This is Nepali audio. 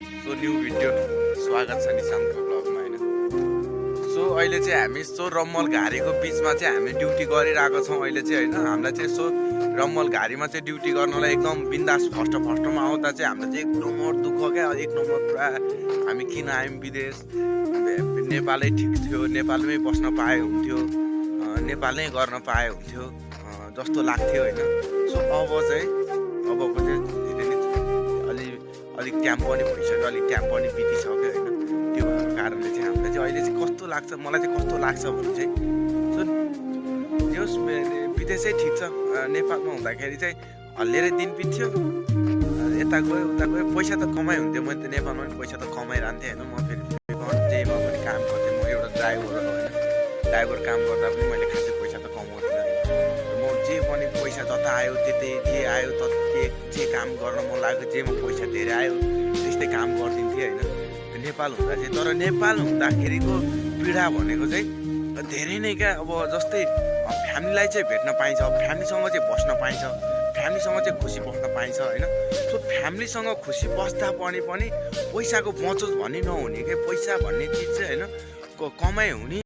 सो न्यू भिडियो स्वागत छ निशान्तको ब्लगमा होइन। सो अहिले चाहिँ हामी सो रम्मल घारीको बिचमा चाहिँ हामी ड्युटी गरिरहेको छौँ अहिले चाहिँ होइन। हामीलाई चाहिँ सो रम्मल घारीमा चाहिँ ड्युटी गर्नलाई एकदम बिन्दास फर्स्टमा आउँदा चाहिँ हामीलाई चाहिँ एक नम्बर दुःख क्या, एक नम्बर पुरा हामी किन आयौँ विदेश, नेपालै ठिक थियो, नेपालमै बस्न पाए हुन्थ्यो, नेपालै गर्न पाए हुन्थ्यो जस्तो लाग्थ्यो होइन। सो अबको चाहिँ धेरै नै अलिक टाइम पनि भइसक्यो, अलिक टाइम पनि बितिसक्यो होइन। त्यो भएको कारणले चाहिँ हामीलाई चाहिँ अहिले चाहिँ कस्तो लाग्छ, मलाई चाहिँ कस्तो लाग्छ भने चाहिँ सो जस विदेशै ठिक छ। नेपालमा हुँदाखेरि चाहिँ हल्लिएर दिन बित्थ्यो, यता गयो उता गयो, पैसा त कमाइ हुन्थ्यो। मैले त नेपालमा पनि पैसा त कमाइरहन्थेँ होइन। म फेरि जेमा पनि काम गर्थेँ, म एउटा ड्राइभर हो होइन। ड्राइभर काम गर्दा पनि मैले खासै पैसा त कमाउँथिनँ होइन। म जे पनि पैसा जता आयो त्यतै, जे आयो जे काम गर्न मन लाग्यो, जेमा पैसा धेरै आयो त्यस्तै काम गरिदिन्थेँ होइन नेपाल हुँदा चाहिँ। तर नेपाल हुँदाखेरिको पीडा भनेको चाहिँ धेरै नै क्या। अब जस्तै फ्यामिलीलाई चाहिँ भेट्न पाइन्छ, फ्यामिलीसँग चाहिँ बस्न पाइन्छ, फ्यामिलीसँग चाहिँ खुसी बस्न पाइन्छ होइन। सो फ्यामिलीसँग खुसी बस्दा पनि पैसाको बचोस् भन्ने नहुने क्या। पैसा भन्ने चिज चाहिँ होइन कमाइ हुने